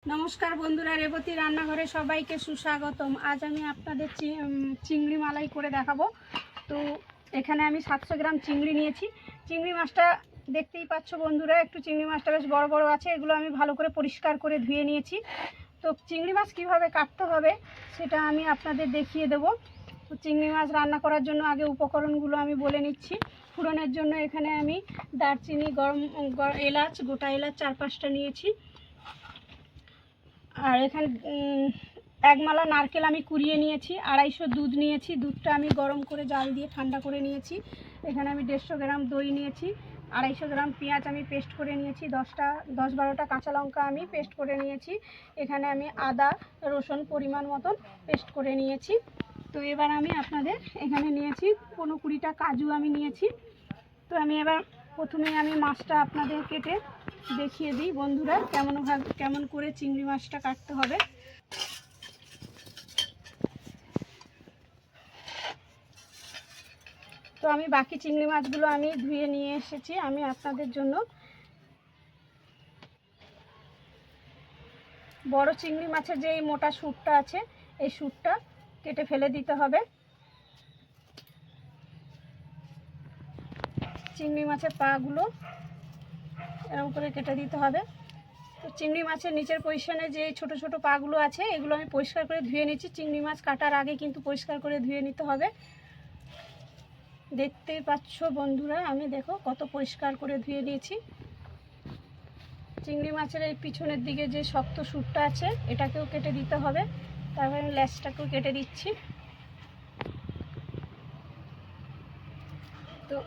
नमस्कार बंधुरा रेवती रान्नाघरे सबाइके सुस्वागतम। आज आमी आपनादेर चिंगड़ी मालाई करे देखाबो। तो एखाने आमी 700 ग्राम चिंगड़ी नियेछि। चिंगड़ी माछटा देखतेई पाচ্ছ बंधुरा, एकटु चिंगड़ी माछटा बेश बड़ बड़ आछे। एगुलो आमी भालो करे परिष्कार करे धुए नियेछि। तो चिंगड़ी माछ किभाबे काटते होबे सेटा आमी आपनादेर देखिए देबो। तो चिंगड़ी माछ रान्ना करार जोन्नो आगे उपकरणगुलो आमी बोले निচ্ছি। फोड़নের জন্য এখানে আমি দারচিনি, গরম এলাচ, গোটা এলাচ 4-5টা নিয়েছি। আর এখানে এক মালা নারকেল আমি কুড়িয়ে নিয়েছি। 250 দুধ নিয়েছি। দুধটা আমি গরম করে জাল দিয়ে ঠান্ডা করে নিয়েছি। এখানে আমি 150 গ্রাম দই নিয়েছি। 250 গ্রাম পেঁয়াজ আমি পেস্ট করে নিয়েছি। 10-12টা কাঁচা লঙ্কা আমি পেস্ট করে নিয়েছি। এখানে আমি আদা রসুন পরিমাণ মতন পেস্ট করে নিয়েছি। তো এবার আমি আপনাদের এখানে নিয়েছি 15-20টা কাজু আমি নিয়েছি। তো আমি এবার প্রথমে আমি মাছটা আপনাদের কেটে দেখিয়ে দিই বন্ধুরা কেমন করে চিংড়ি মাছটা কাটতে হবে। তো আমি বাকি চিংড়ি মাছগুলো আমি ধুয়ে নিয়ে এসেছি। আমি আপনাদের জন্য বড় চিংড়ি মাছের যে এই মোটা সুটটা আছে এই সুটটা কেটে ফেলে দিতে হবে। চিংড়ি মাছের পাগুলো এরকম করে কেটে দিতে হবে। তো চিংড়ি মাছের নিচের পজিশনে যে ছোট ছোট পাগুলো আছে এগুলো আমি পরিষ্কার করে ধুয়ে নিচ্ছি। চিংড়ি মাছ কাটার আগে কিন্তু পরিষ্কার করে ধুয়ে নিতে হবে। দেখতেই পাচ্ছ বন্ধুরা, আমি দেখো কত পরিষ্কার করে ধুয়ে নিয়েছি। চিংড়ি মাছের এই পিছনের দিকে যে শক্ত সুটটা আছে এটাকেও কেটে দিতে হবে। তারপরে আমি লেজটাকেও কেটে দিচ্ছি। তো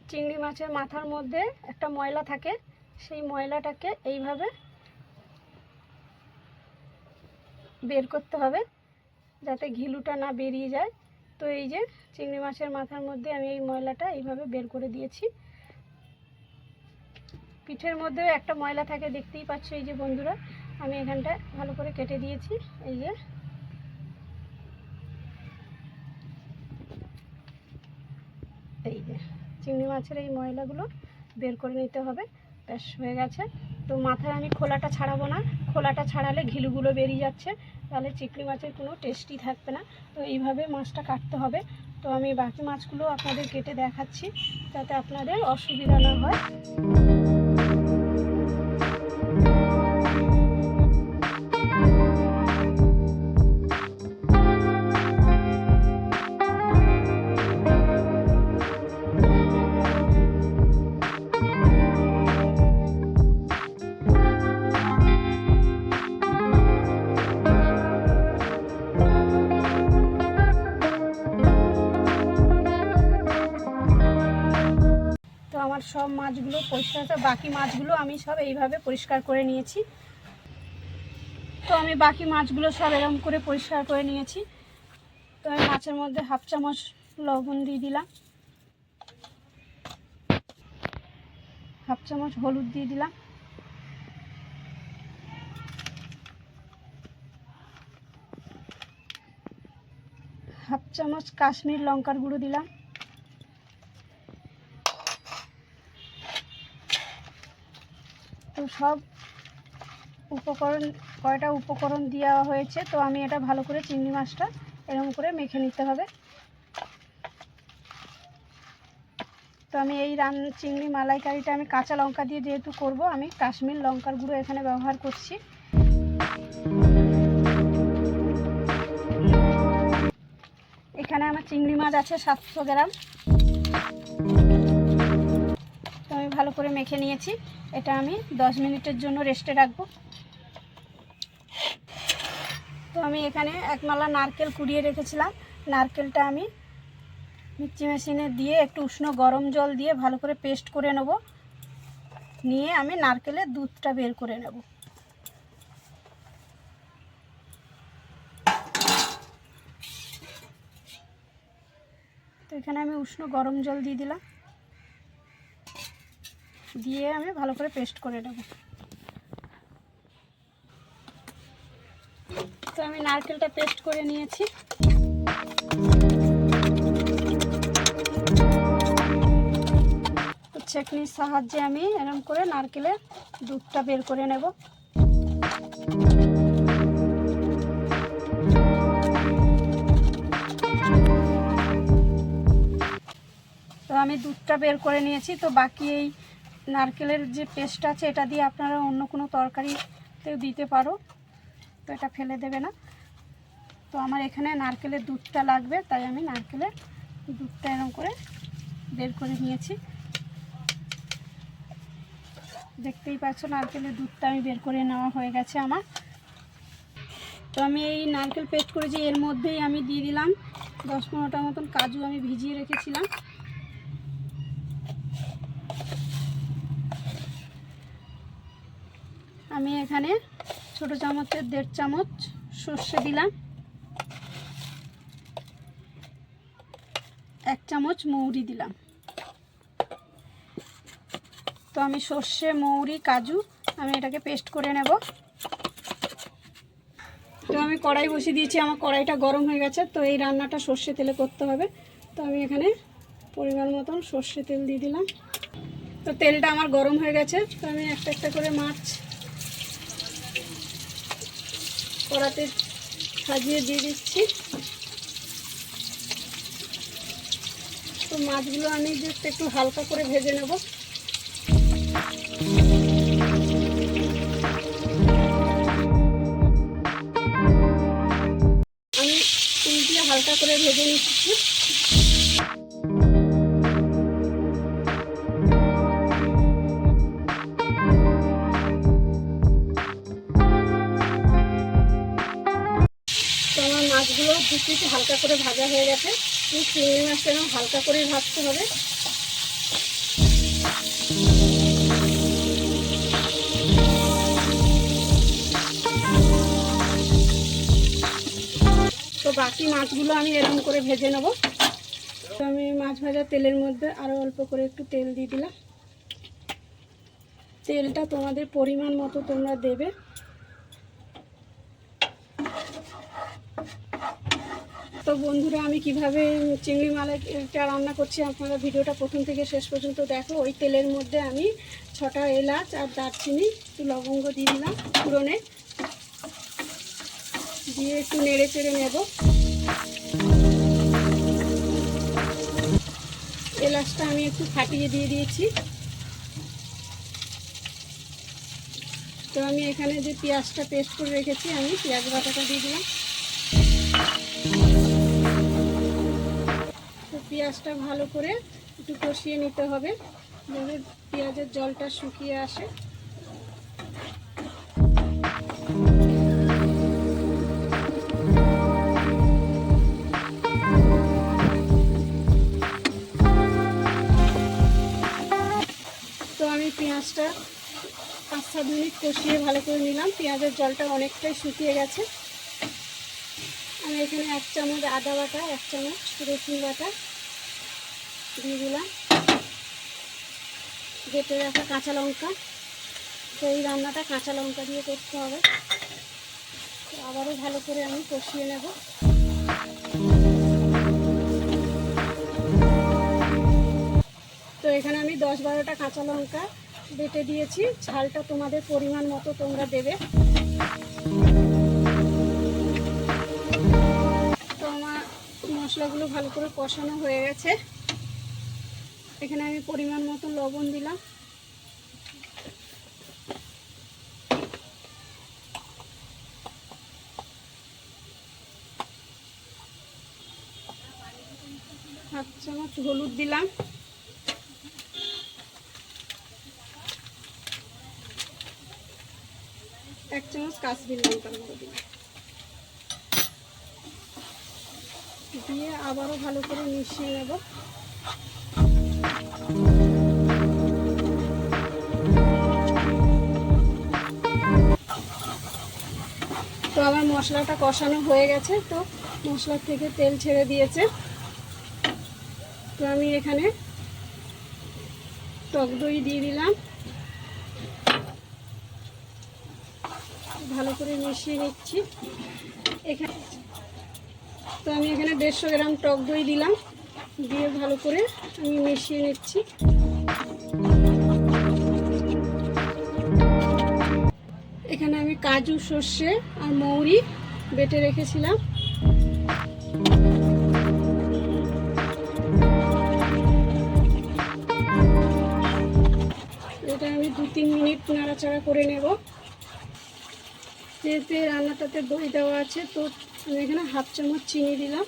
চিংড়ি মাছের মাথার মধ্যে একটা ময়লা থাকে, সেই ময়লাটাকে এইভাবে বের করতে হবে যাতে ঘিলুটা না বেরিয়ে যায়। তো এই যে চিংড়ি মাছের মাথার মধ্যে আমি এই ময়লাটা এইভাবে বের করে দিয়েছি। পিঠের মধ্যেও একটা ময়লা থাকে, দেখতেই পাচ্ছ এই যে বন্ধুরা, আমি এখানটা ভালো করে কেটে দিয়েছি। এই যে চিংড়ি মাছের এই ময়লাগুলো বের করে নিতে হবে। ব্যাস হয়ে গেছে। তো মাথায় আমি খোলাটা ছাড়াবো না, খোলাটা ছাড়ালে ঘিলুগুলো বেরিয়ে যাচ্ছে, তাহলে চিংড়ি মাছের কোনো টেস্টই থাকবে না। তো এইভাবে মাছটা কাটতে হবে। তো আমি বাকি মাছগুলো আপনাদের কেটে দেখাচ্ছি যাতে আপনাদের অসুবিধা না হয়। আমার সব মাছগুলো পরিষ্কার, বাকি মাছগুলো আমি সব এইভাবে পরিষ্কার করে নিয়েছি। তো আমি বাকি মাছগুলো সব এরকম করে পরিষ্কার করে নিয়েছি। তো আমি মাছের মধ্যে 1/2 চামচ লবণ দিয়ে দিলাম, 1/2 চামচ হলুদ দিয়ে দিলাম, 1/2 চামচ কাশ্মীর লঙ্কার গুঁড়ো দিলাম, তো সব কয়টা উপকরণ দেওয়া হয়েছে। তো আমি এটা ভালো করে চিংড়ি মাছটা এরকম করে মেখে নিতে হবে। তো আমি এই চিংড়ি মালাইকারিটা আমি কাঁচা লঙ্কা দিয়ে যেহেতু করব, আমি কাশ্মীর লঙ্কার গুঁড়ো এখানে ব্যবহার করছি। এখানে আমার চিংড়ি মাছ আছে 700 গ্রাম। তো আমি ভালো করে মেখে নিয়েছি। এটা আমি 10 মিনিটের জন্য রেস্টে রাখবো। তো আমি এখানে 1 মালা নারকেল কুড়িয়ে রেখেছিলাম। নারকেলটা আমি মিক্সি মেশিনে দিয়ে একটু উষ্ণ গরম জল দিয়ে ভালো করে পেস্ট করে নেব। নিয়ে আমি নারকেলের দুধটা বের করে নেব। তো এখানে আমি উষ্ণ গরম জল দিয়ে দিলাম, দিয়ে আমি ভালো করে পেস্ট করে নেব। তো আমি নারকেলটা পেস্ট করে নিয়েছি। ছেঁকনির সাহায্যে আমি এরকম করে নারকেলের দুধটা বের করে নেব। তো আমি দুধটা বের করে নিয়েছি। তো বাকি এই নারকেলের যে পেস্ট আছে এটা দিয়ে আপনারা অন্য কোনো তরকারিতেও দিতে পারো, তো এটা ফেলে দেবে না। তো আমার এখানে নারকেলের দুধটা লাগবে, তাই আমি নারকেলের দুধটা এরকম করে বের করে নিয়েছি। দেখতেই পাচ্ছ নারকেলের দুধটা আমি বের করে নেওয়া হয়ে গেছে আমার। তো আমি এই নারকেল পেস্ট করেছি, এর মধ্যেই আমি দিয়ে দিলাম 10-15টা মতন কাজু আমি ভিজিয়ে রেখেছিলাম। আমি এখানে ছোটো চামচের 1.5 চামচ সর্ষে দিলাম, 1 চামচ মৌরি দিলাম। তো আমি সর্ষে, মৌরি, কাজু আমি এটাকে পেস্ট করে নেব। তো আমি কড়াই বসিয়ে দিয়েছি, আমার কড়াইটা গরম হয়ে গেছে। তো এই রান্নাটা সর্ষে তেলে করতে হবে। তো আমি এখানে পরিমাণ মতন সর্ষে তেল দিয়ে দিলাম। তো তেলটা আমার গরম হয়ে গেছে। তো আমি একটা একটা করে মাছ কড়াতে সাজিয়ে দিয়ে দিচ্ছি। তো মাছগুলো আমি just একটু হালকা করে ভেজে নেব। আমি উল্টিয়ে হালকা করে ভেজে নিচ্ছি। তো আমার মাছগুলো দুটো হালকা করে ভাজা হয়ে গেছে। চিংড়ি মাছটা এরকম হালকা করেই ভাজতে হবে। তো বাকি মাছগুলো আমি এরকম করে ভেজে নেব। তো আমি মাছ ভাজা তেলের মধ্যে আরও অল্প করে একটু তেল দিয়ে দিলাম। তেলটা তোমাদের পরিমাণ মতো তোমরা দেবে। তো বন্ধুরা, আমি কিভাবে চিংড়ি মালাইটা রান্না করছি আপনারা ভিডিওটা প্রথম থেকে শেষ পর্যন্ত দেখো। ওই তেলের মধ্যে আমি 6টা এলাচ আর দারচিনি, একটু লবঙ্গ দিয়ে দিলাম ফোড়নে, দিয়ে একটু নেড়ে চেড়ে নেব। এলাচটা আমি একটু ফাটিয়ে দিয়ে দিয়েছি। তো আমি এখানে যে পেঁয়াজটা পেস্ট করে রেখেছি আমি পেঁয়াজ বাটাটা দিয়ে দিলাম। তো পেঁয়াজটা ভালো করে একটু কষিয়ে নিতে হবে যাতে পেঁয়াজের জলটা শুকিয়ে আসে। তো আমি পেঁয়াজটা 5-7 মিনিট কষিয়ে ভালো করে নিলাম। পেঁয়াজের জলটা অনেকটাই শুকিয়ে গেছে। আমি এখানে 1 চামচ আদা বাটা, 1 চামচ রসুন বাটা দিয়ে দিলাম, বেটে রাখা কাঁচা লঙ্কা। তো এই রান্নাটা কাঁচা লঙ্কা দিয়ে করতে হবে। তো আবারও ভালো করে আমি কষিয়ে নেব। তো এখানে আমি 10-12টা কাঁচা লঙ্কা বেটে দিয়েছি। ঝালটা তোমাদের পরিমাণ মতো তোমরা দেবে। তো আমার মশলাগুলো ভালো করে কষানো হয়ে গেছে। এখানে আমি পরিমাণ মতো লবণ দিলাম, হাফ চামচ হলুদ দিলাম, 1 চামচ কাশ্মীরি লঙ্কার গুঁড়ো দিলাম, দিয়ে আবারও ভালো করে মিশিয়ে নেব। তো আমার মশলাটা কষানো হয়ে গেছে। তো মশলার থেকে তেল ছেড়ে দিয়েছে। তো আমি এখানে টক দই দিয়ে দিলাম, ভালো করে মিশিয়ে নিচ্ছি। এখানে তো আমি এখানে 150 গ্রাম টক দই দিলাম, দিয়ে ভালো করে আমি মিশিয়ে নিচ্ছি। এখানে আমি কাজু, সর্ষে আর মৌরি বেটে রেখেছিলাম। এটা আমি 2-3 মিনিট নাড়াচাড়া করে নেব। যেহেতু রান্নাটাতে দই দেওয়া আছে, তো আমি এখানে 1/2 চামচ চিনি দিলাম।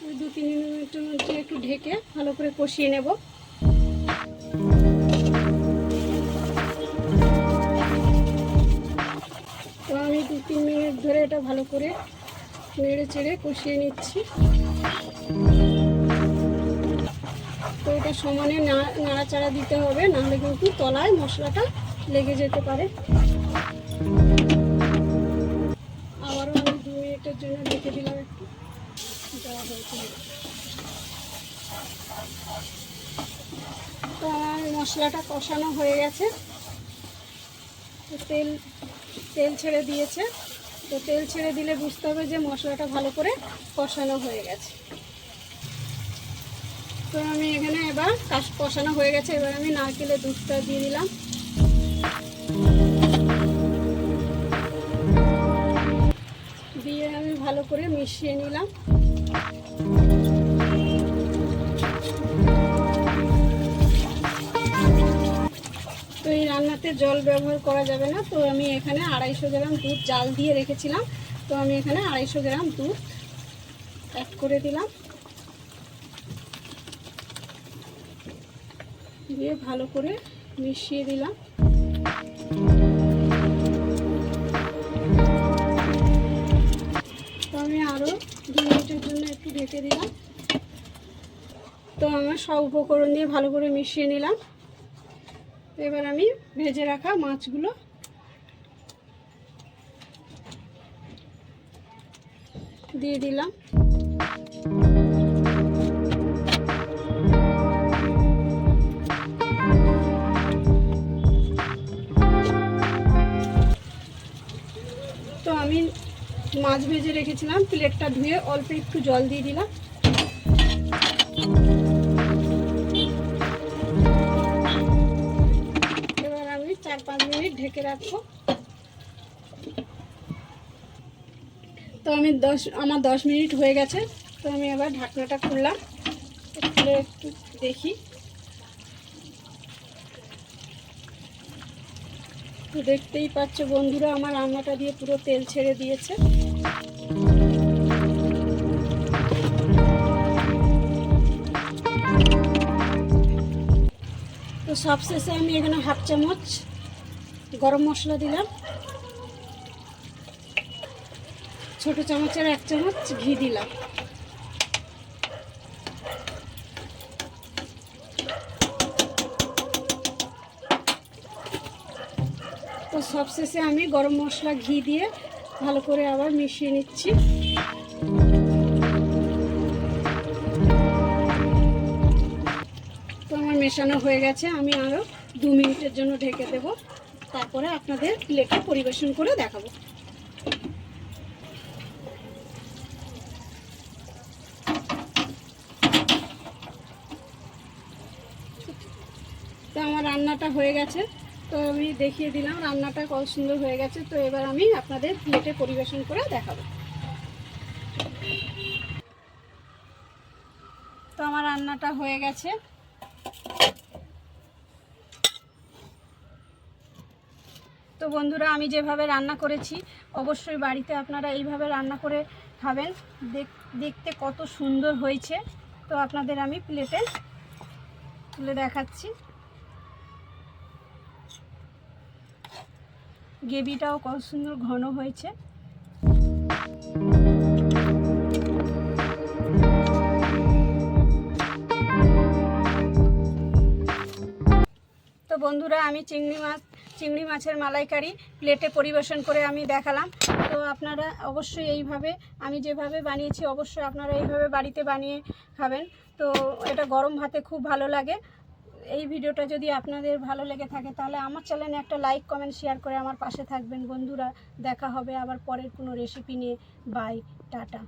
ওই 2-3 মিনিটের মধ্যে একটু ঢেকে ভালো করে কষিয়ে নেব। তো আমি 2-3 মিনিট ধরে এটা ভালো করে নেড়ে চেড়ে কষিয়ে নিচ্ছি। তো এটা সমানে নাড়াচাড়া দিতে হবে, নাহলে কিন্তু তলায় মশলাটা লেগে যেতে পারে। আবারও আমি 2 মিনিটের জন্য ঢেকে দিলাম একটু। দেওয়া হয়েছে। তো আমার মশলাটা কষানো হয়ে গেছে। তেল ছেড়ে দিয়েছে। তো তেল ছেড়ে দিলে বুঝতে হবে যে মশলাটা ভালো করে কষানো হয়ে গেছে। তো আমি এখানে এবার কষানো হয়ে গেছে, এবার আমি নারকেলের দুধটা দিয়ে দিলাম। দিয়ে আমি ভালো করে মিশিয়ে নিলাম। তো এই রান্নাতে জল ব্যবহার করা যাবে না, তো আমি এখানে 250 গ্রাম দুধ জাল দিয়ে রেখেছিলাম। তো আমি এখানে 250 গ্রাম দুধ অ্যাড করে দিলাম। দিয়ে ভালো করে মিশিয়ে দিলাম। তো আমি আরও 2 মিনিটের জন্য একটু ঢেকে দিলাম। তো আমার সব উপকরণ দিয়ে ভালো করে মিশিয়ে নিলাম। এবার আমি ভেজে রাখা মাছগুলো দিয়ে দিলাম। তো আমি মাছ ভেজে রেখেছিলাম, প্লেটটা ধুয়ে অল্প একটু জল দিয়ে দিলাম। এবার আমি 4-5 মিনিট ঢেকে রাখবো। তো আমার 10 মিনিট হয়ে গেছে। তো আমি এবার ঢাকনাটা খুললাম, খুলে একটু দেখি। তো দেখতেই পাচ্ছ বন্ধুরা, আমার রান্নাটা দিয়ে পুরো তেল ছেড়ে দিয়েছে। তো সবশেষে আমি এখানে 1/2 চামচ গরম মশলা দিলাম। ছোট চামচের 1 চামচ ঘি দিলাম। তো সবশেষে আমি গরম মশলা ঘি দিয়ে ভালো করে আবার মিশিয়ে নিচ্ছি। তো আমার মেশানো হয়ে গেছে, আমি আরও 2 মিনিটের জন্য ঢেকে দেব। তারপরে আপনাদের প্লেটে পরিবেশন করে দেখাবো। তো আমার রান্নাটা হয়ে গেছে। তো আমি দেখিয়ে দিলাম রান্নাটা কত সুন্দর হয়ে গেছে। তো এবার আমি আপনাদের প্লেটে পরিবেশন করে দেখাবো। তো আমার রান্নাটা হয়ে গেছে। তো বন্ধুরা, আমি যেভাবে রান্না করেছি অবশ্যই বাড়িতে আপনারা এইভাবে রান্না করে খাবেন। দেখতে কত সুন্দর হয়েছে। তো আপনাদের আমি প্লেটে তুলে দেখাচ্ছি। গ্রেভিটাও কত সুন্দর ঘন হয়েছে। তো বন্ধুরা, আমি চিংড়ি মাছের মালাইকারি প্লেটে পরিবেশন করে আমি দেখালাম। তো আপনারা অবশ্যই এইভাবে, আমি যেভাবে বানিয়েছি অবশ্যই আপনারা এইভাবে বাড়িতে বানিয়ে খাবেন। তো এটা গরম ভাতে খুব ভালো লাগে। এই ভিডিওটা যদি আপনাদের ভালো লেগে থাকে তাহলে আমার চ্যানেলে একটা লাইক, কমেন্ট, শেয়ার করে আমার পাশে থাকবেন বন্ধুরা। দেখা হবে আবার পরের কোনো রেসিপি নিয়ে। Bye, tata.